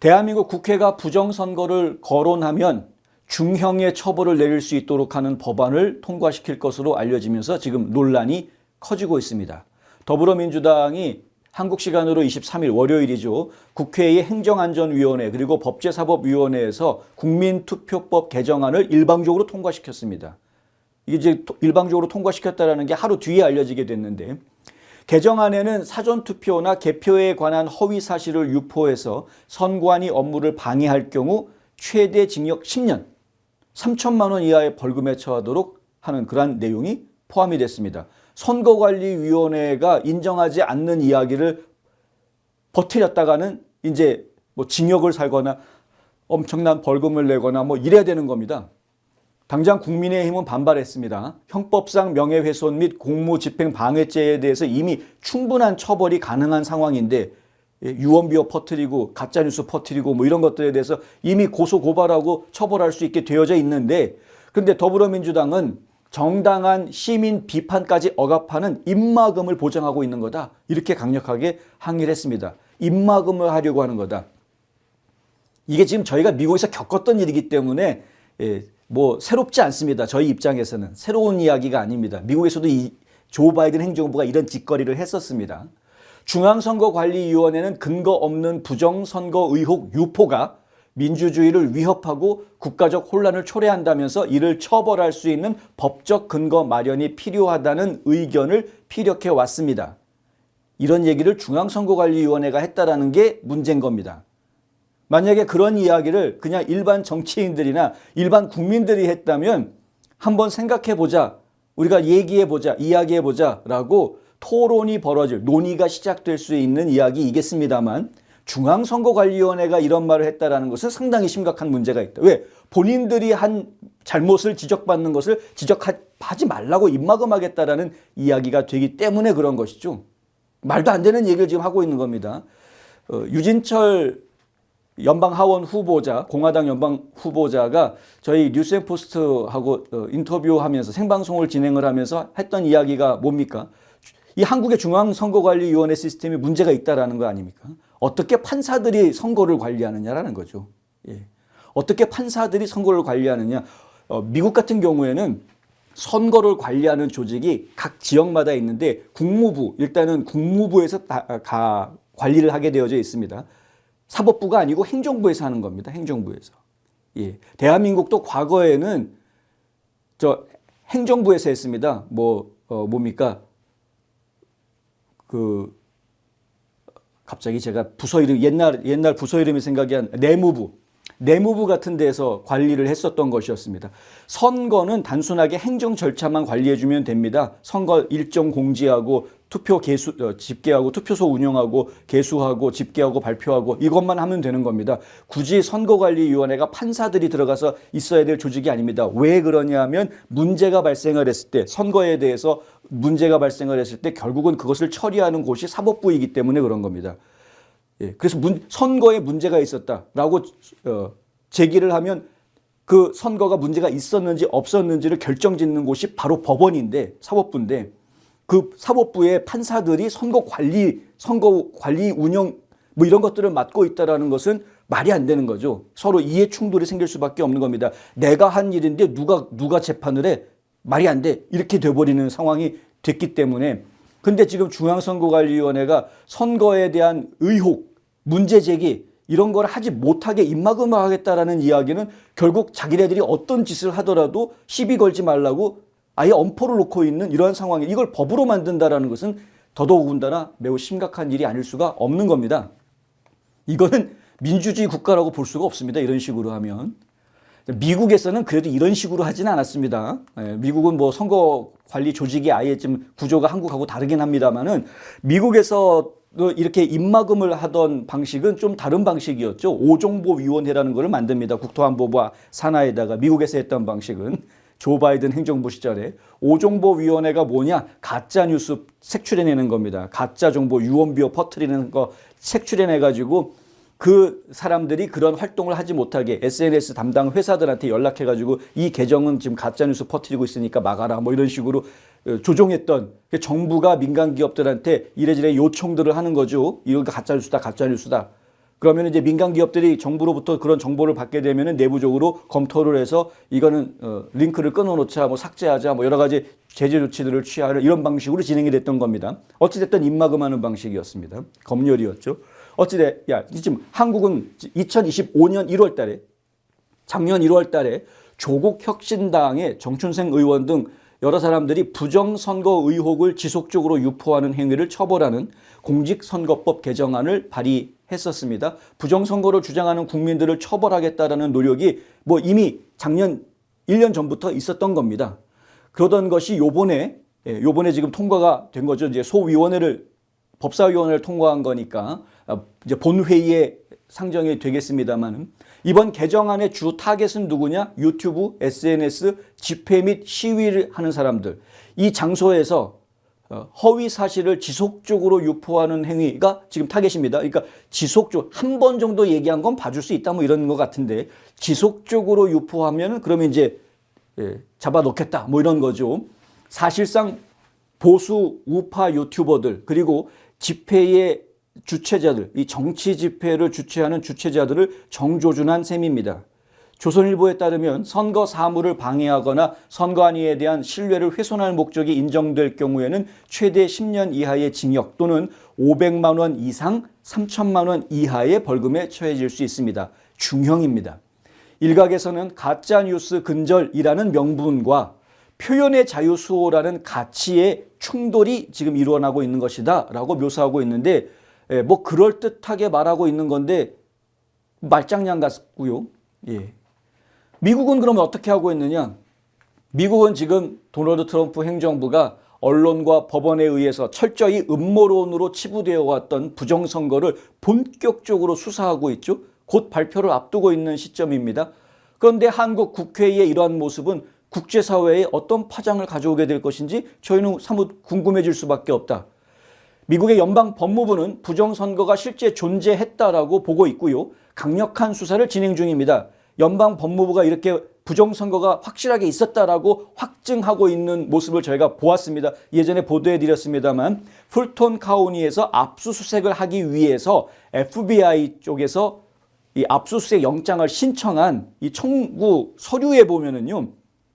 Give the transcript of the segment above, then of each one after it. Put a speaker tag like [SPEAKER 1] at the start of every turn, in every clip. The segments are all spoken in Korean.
[SPEAKER 1] 대한민국 국회가 부정선거를 거론하면 중형의 처벌을 내릴 수 있도록 하는 법안을 통과시킬 것으로 알려지면서 지금 논란이 커지고 있습니다. 더불어민주당이 한국 시간으로 23일 월요일이죠. 국회의 행정안전위원회 그리고 법제사법위원회에서 국민투표법 개정안을 일방적으로 통과시켰습니다. 이게 이제 일방적으로 통과시켰다는 게 하루 뒤에 알려지게 됐는데, 개정안에는 사전투표나 개표에 관한 허위 사실을 유포해서 선관위 업무를 방해할 경우 최대 징역 10년, 3천만 원 이하의 벌금에 처하도록 하는 그러한 내용이 포함이 됐습니다. 선거관리위원회가 인정하지 않는 이야기를 버티렸다가는 이제 뭐 징역을 살거나 엄청난 벌금을 내거나 뭐 이래야 되는 겁니다. 당장 국민의힘은 반발했습니다. 형법상 명예훼손 및 공무집행방해죄에 대해서 이미 충분한 처벌이 가능한 상황인데 유언비어 퍼뜨리고 가짜뉴스 퍼뜨리고 뭐 이런 것들에 대해서 이미 고소 고발하고 처벌할 수 있게 되어져 있는데, 그런데 더불어민주당은 정당한 시민 비판까지 억압하는 입막음을 보장하고 있는 거다, 이렇게 강력하게 항의를 했습니다. 입막음을 하려고 하는 거다. 이게 지금 저희가 미국에서 겪었던 일이기 때문에 뭐 새롭지 않습니다. 저희 입장에서는 새로운 이야기가 아닙니다. 미국에서도 이 조 바이든 행정부가 이런 짓거리를 했었습니다. 중앙선거관리위원회는 근거 없는 부정선거 의혹 유포가 민주주의를 위협하고 국가적 혼란을 초래한다면서 이를 처벌할 수 있는 법적 근거 마련이 필요하다는 의견을 피력해 왔습니다. 이런 얘기를 중앙선거관리위원회가 했다라는 게 문제인 겁니다. 만약에 그런 이야기를 그냥 일반 정치인들이나 일반 국민들이 했다면 한번 생각해보자, 우리가 얘기해보자, 이야기해보자 라고 토론이 벌어질, 논의가 시작될 수 있는 이야기이겠습니다만, 중앙선거관리위원회가 이런 말을 했다는 것은 상당히 심각한 문제가 있다. 왜? 본인들이 한 잘못을 지적받는 것을 지적하지 말라고 입막음하겠다라는 이야기가 되기 때문에 그런 것이죠. 말도 안 되는 얘기를 지금 하고 있는 겁니다. 유진철 연방하원 후보자, 공화당 연방 후보자가 저희 뉴스앤포스트하고 인터뷰하면서 생방송을 진행을 하면서 했던 이야기가 뭡니까? 이 한국의 중앙선거관리위원회 시스템이 문제가 있다라는 거 아닙니까? 어떻게 판사들이 선거를 관리하느냐라는 거죠. 예. 어떻게 판사들이 선거를 관리하느냐. 미국 같은 경우에는 선거를 관리하는 조직이 각 지역마다 있는데 국무부, 일단은 국무부에서 다 관리를 하게 되어져 있습니다. 사법부가 아니고 행정부에서 하는 겁니다. 행정부에서. 예. 대한민국도 과거에는 행정부에서 했습니다. 뭡니까? 갑자기 제가 부서 이름, 옛날 부서 이름이 생각이 안, 내무부 같은 데서 관리를 했었던 것이었습니다. 선거는 단순하게 행정 절차만 관리해주면 됩니다. 선거 일정 공지하고 투표 집계하고 투표소 운영하고 개수하고 집계하고 발표하고 이것만 하면 되는 겁니다. 굳이 선거관리위원회가 판사들이 들어가서 있어야 될 조직이 아닙니다. 왜 그러냐 하면 문제가 발생을 했을 때, 선거에 대해서 문제가 발생을 했을 때 결국은 그것을 처리하는 곳이 사법부이기 때문에 그런 겁니다. 예, 그래서 선거에 문제가 있었다라고 제기를 하면 그 선거가 문제가 있었는지 없었는지를 결정짓는 곳이 바로 법원인데, 사법부인데, 그 사법부의 판사들이 선거 관리 운영 뭐 이런 것들을 맡고 있다라는 것은 말이 안 되는 거죠. 서로 이해 충돌이 생길 수밖에 없는 겁니다. 내가 한 일인데 누가 재판을 해? 말이 안 돼. 이렇게 돼버리는 상황이 됐기 때문에. 근데 지금 중앙선거관리위원회가 선거에 대한 의혹, 문제 제기 이런 걸 하지 못하게 입막음을 하겠다라는 이야기는 결국 자기네들이 어떤 짓을 하더라도 시비 걸지 말라고 아예 엄포를 놓고 있는 이러한 상황에 이걸 법으로 만든다라는 것은 더더군다나 매우 심각한 일이 아닐 수가 없는 겁니다. 이거는 민주주의 국가라고 볼 수가 없습니다. 이런 식으로 하면. 미국에서는 그래도 이런 식으로 하지는 않았습니다. 미국은 뭐 선거 관리 조직이 아예 좀 구조가 한국하고 다르긴 합니다만은, 미국에서 이렇게 입막음을 하던 방식은 좀 다른 방식이었죠. 오정보위원회라는 걸 만듭니다. 국토안보부와 산하에다가. 미국에서 했던 방식은 조 바이든 행정부 시절에 오정보위원회가 뭐냐? 가짜뉴스 색출해내는 겁니다. 가짜 정보 유언비어 퍼뜨리는 거 색출해내가지고 그 사람들이 그런 활동을 하지 못하게 SNS 담당 회사들한테 연락해가지고 이 계정은 지금 가짜뉴스 퍼뜨리고 있으니까 막아라 뭐 이런 식으로 조종했던, 정부가 민간 기업들한테 이래저래 요청들을 하는 거죠. 이거 가짜뉴스다 가짜뉴스다. 그러면 이제 민간 기업들이 정부로부터 그런 정보를 받게 되면은 내부적으로 검토를 해서 이거는 링크를 끊어놓자, 뭐 삭제하자, 뭐 여러 가지 제재 조치들을 취하는 이런 방식으로 진행이 됐던 겁니다. 어찌됐든 입막음하는 방식이었습니다. 검열이었죠. 지금 한국은 2025년 1월 달에, 작년 1월 달에 조국 혁신당의 정춘생 의원 등 여러 사람들이 부정선거 의혹을 지속적으로 유포하는 행위를 처벌하는 공직선거법 개정안을 발의했었습니다. 부정선거를 주장하는 국민들을 처벌하겠다라는 노력이 뭐 이미 작년 1년 전부터 있었던 겁니다. 그러던 것이 요번에 지금 통과가 된 거죠. 이제 소위원회를, 법사위원회를 통과한 거니까 이제 본회의에 상정이 되겠습니다만, 이번 개정안의 주 타겟은 누구냐? 유튜브, SNS, 집회 및 시위를 하는 사람들. 이 장소에서 허위 사실을 지속적으로 유포하는 행위가 지금 타겟입니다. 그러니까 지속적으로 한 번 정도 얘기한 건 봐줄 수 있다 뭐 이런 것 같은데, 지속적으로 유포하면 그러면 이제 잡아놓겠다 뭐 이런 거죠. 사실상 보수 우파 유튜버들, 그리고 집회의 주최자들, 이 정치 집회를 주최하는 주최자들을 정조준한 셈입니다. 조선일보에 따르면 선거 사무를 방해하거나 선관위에 대한 신뢰를 훼손할 목적이 인정될 경우에는 최대 10년 이하의 징역 또는 500만 원 이상 3천만 원 이하의 벌금에 처해질 수 있습니다. 중형입니다. 일각에서는 가짜뉴스 근절이라는 명분과 표현의 자유 수호라는 가치의 충돌이 지금 일어나고 있는 것이다 라고 묘사하고 있는데, 뭐 그럴듯하게 말하고 있는 건데 말장난 같고요. 미국은 그러면 어떻게 하고 있느냐? 미국은 지금 도널드 트럼프 행정부가 언론과 법원에 의해서 철저히 음모론으로 치부되어 왔던 부정선거를 본격적으로 수사하고 있죠. 곧 발표를 앞두고 있는 시점입니다. 그런데 한국 국회의 이러한 모습은 국제사회에 어떤 파장을 가져오게 될 것인지 저희는 사뭇 궁금해질 수밖에 없다. 미국의 연방 법무부는 부정선거가 실제 존재했다라고 보고 있고요. 강력한 수사를 진행 중입니다. 연방 법무부가 이렇게 부정선거가 확실하게 있었다라고 확증하고 있는 모습을 저희가 보았습니다. 예전에 보도해드렸습니다만, 풀톤 카운티에서 압수수색을 하기 위해서 FBI 쪽에서 이 압수수색 영장을 신청한 이 청구 서류에 보면은요,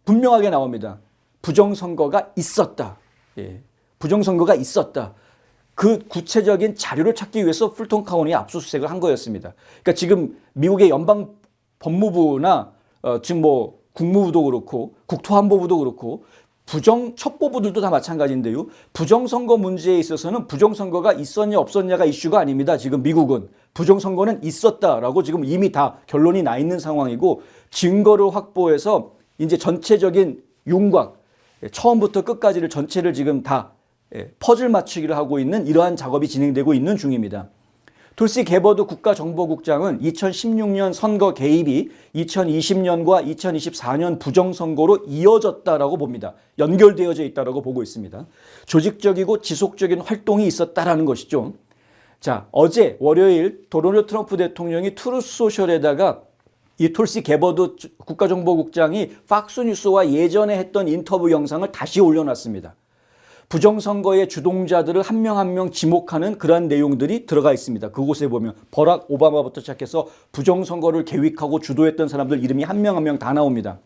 [SPEAKER 1] 분명하게 나옵니다. 부정선거가 있었다. 부정선거가 있었다. 그 구체적인 자료를 찾기 위해서 풀톤 카운티에 압수수색을 한 거였습니다. 그러니까 지금 미국의 연방 법무부나 지금 뭐 국무부도 그렇고 국토안보부도 그렇고 첩보부들도 다 마찬가지인데요. 부정선거 문제에 있어서는 부정선거가 있었냐 없었냐가 이슈가 아닙니다. 지금 미국은 부정선거는 있었다라고 지금 이미 다 결론이 나 있는 상황이고, 증거를 확보해서 이제 전체적인 윤곽, 처음부터 끝까지를 전체를 지금 다 퍼즐 맞추기를 하고 있는 이러한 작업이 진행되고 있는 중입니다. 툴시 게버드 국가정보국장은 2016년 선거 개입이 2020년과 2024년 부정선거로 이어졌다라고 봅니다. 연결되어져 있다라고 보고 있습니다. 조직적이고 지속적인 활동이 있었다라는 것이죠. 자, 어제 월요일 도널드 트럼프 대통령이 트루스 소셜에다가 이 툴시 게버드 국가정보국장이 팍스뉴스와 예전에 했던 인터뷰 영상을 다시 올려놨습니다. 부정선거의 주동자들을 한 명 한 명 지목하는 그러한 내용들이 들어가 있습니다. 그곳에 보면 버락 오바마부터 시작해서 부정선거를 계획하고 주도했던 사람들 이름이 한 명 한 명 다 나옵니다.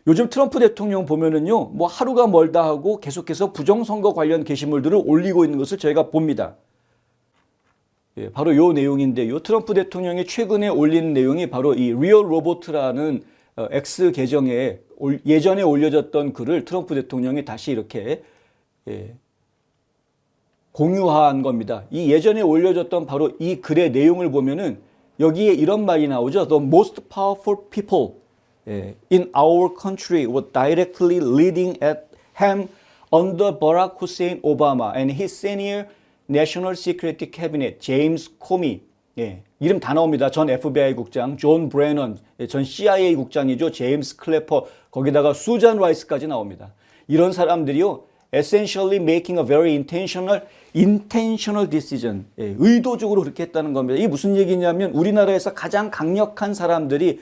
[SPEAKER 1] 요즘 트럼프 대통령 보면은요, 뭐 하루가 멀다 하고 계속해서 부정선거 관련 게시물들을 올리고 있는 것을 저희가 봅니다. 바로 이 내용인데요. 트럼프 대통령이 최근에 올린 내용이 바로 이 리얼 로보트라는 X 계정에 예전에 올려졌던 글을 트럼프 대통령이 다시 이렇게 공유한 겁니다. 이 예전에 올려졌던 바로 이 글의 내용을 보면은 여기에 이런 말이 나오죠. The most powerful people in our country were directly leading at him under Barack Hussein Obama and his senior National Security Cabinet James Comey. 이름 다 나옵니다. 전 FBI 국장, 존 브래넌, 전 CIA 국장이죠. 제임스 클래퍼, 거기다가 수잔 라이스까지 나옵니다. 이런 사람들이요, essentially making a very intentional decision. 의도적으로 그렇게 했다는 겁니다. 이게 무슨 얘기냐면 우리나라에서 가장 강력한 사람들이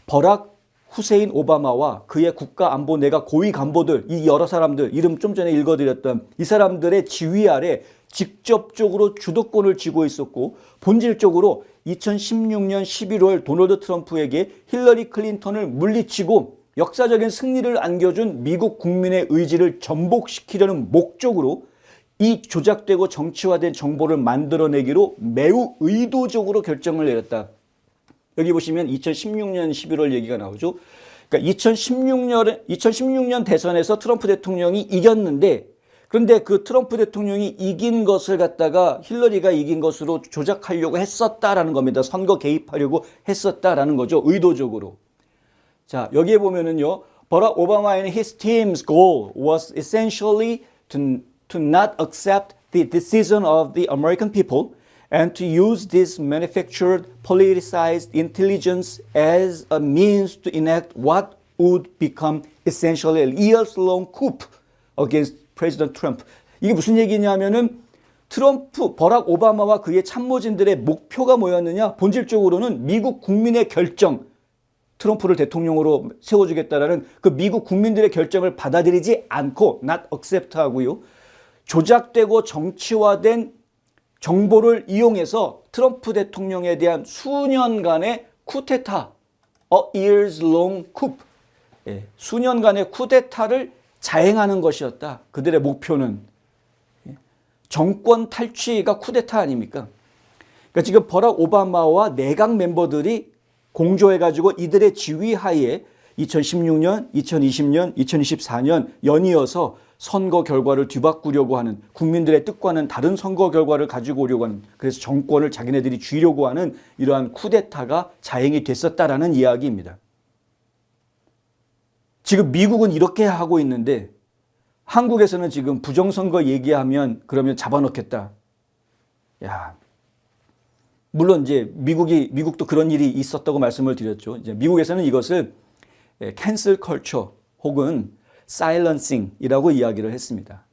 [SPEAKER 1] 버락 후세인 오바마와 그의 국가안보 내각 고위 간부들, 이 여러 사람들, 이름 좀 전에 읽어드렸던 이 사람들의 지휘 아래 직접적으로 주도권을 쥐고 있었고, 본질적으로 2016년 11월 도널드 트럼프에게 힐러리 클린턴을 물리치고 역사적인 승리를 안겨준 미국 국민의 의지를 전복시키려는 목적으로 이 조작되고 정치화된 정보를 만들어내기로 매우 의도적으로 결정을 내렸다. 여기 보시면 2016년 11월 얘기가 나오죠. 그러니까 2016년 대선에서 트럼프 대통령이 이겼는데, 그런데 그 트럼프 대통령이 이긴 것을 갖다가 힐러리가 이긴 것으로 조작하려고 했었다라는 겁니다. 선거 개입하려고 했었다라는 거죠. 의도적으로. 자, 여기에 보면은요. Barack Obama and his team's goal was essentially to not accept the decision of the American people and to use this manufactured politicized intelligence as a means to enact what would become essentially a years-long coup against President Trump. 이게 무슨 얘기냐면은 버락 오바마와 그의 참모진들의 목표가 뭐였느냐? 본질적으로는 미국 국민의 결정, 트럼프를 대통령으로 세워주겠다라는 그 미국 국민들의 결정을 받아들이지 않고 not accept 하고요. 조작되고 정치화된 정보를 이용해서 트럼프 대통령에 대한 수년간의 쿠데타, a years long coup, 수년간의 쿠데타를 자행하는 것이었다. 그들의 목표는. 정권 탈취가 쿠데타 아닙니까? 그러니까 지금 버락 오바마와 내각 멤버들이 공조해가지고 이들의 지휘하에 2016년, 2020년, 2024년 연이어서 선거 결과를 뒤바꾸려고 하는, 국민들의 뜻과는 다른 선거 결과를 가지고 오려고 하는, 그래서 정권을 자기네들이 쥐려고 하는 이러한 쿠데타가 자행이 됐었다라는 이야기입니다. 지금 미국은 이렇게 하고 있는데 한국에서는 지금 부정선거 얘기하면 그러면 잡아놓겠다. 야, 물론 이제 미국도 그런 일이 있었다고 말씀을 드렸죠. 이제 미국에서는 이것을 캔슬 컬처 혹은 사일런싱이라고 이야기를 했습니다.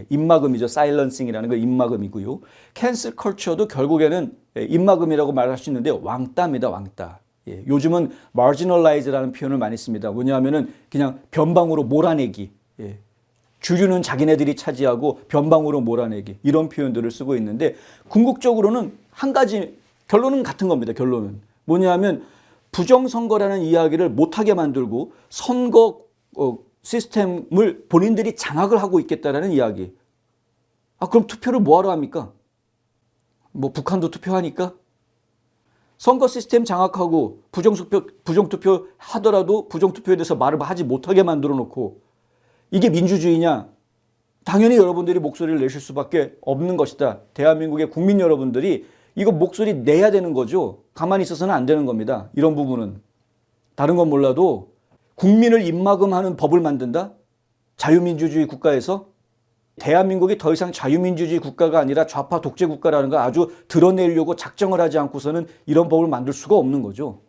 [SPEAKER 1] 입막음이죠. 사일런싱이라는 건 입막음이고요. 캔슬 컬처도 결국에는 입막음이라고 말할 수 있는데 왕따입니다. 왕따. 요즘은 marginalize라는 표현을 많이 씁니다. 뭐냐면은 그냥 변방으로 몰아내기. 주류는 자기네들이 차지하고 변방으로 몰아내기. 이런 표현들을 쓰고 있는데 궁극적으로는 한 가지 결론은 같은 겁니다. 결론은 뭐냐면 부정선거라는 이야기를 못하게 만들고 선거 시스템을 본인들이 장악을 하고 있겠다라는 이야기. 그럼 투표를 뭐하러 합니까? 뭐 북한도 투표하니까? 선거 시스템 장악하고 부정투표 하더라도 부정투표에 대해서 말을 하지 못하게 만들어 놓고 이게 민주주의냐? 당연히 여러분들이 목소리를 내실 수밖에 없는 것이다. 대한민국의 국민 여러분들이 이거 목소리 내야 되는 거죠. 가만히 있어서는 안 되는 겁니다. 이런 부분은. 다른 건 몰라도 국민을 입막음하는 법을 만든다? 자유민주주의 국가에서? 대한민국이 더 이상 자유민주주의 국가가 아니라 좌파 독재 국가라는 걸 아주 드러내려고 작정을 하지 않고서는 이런 법을 만들 수가 없는 거죠.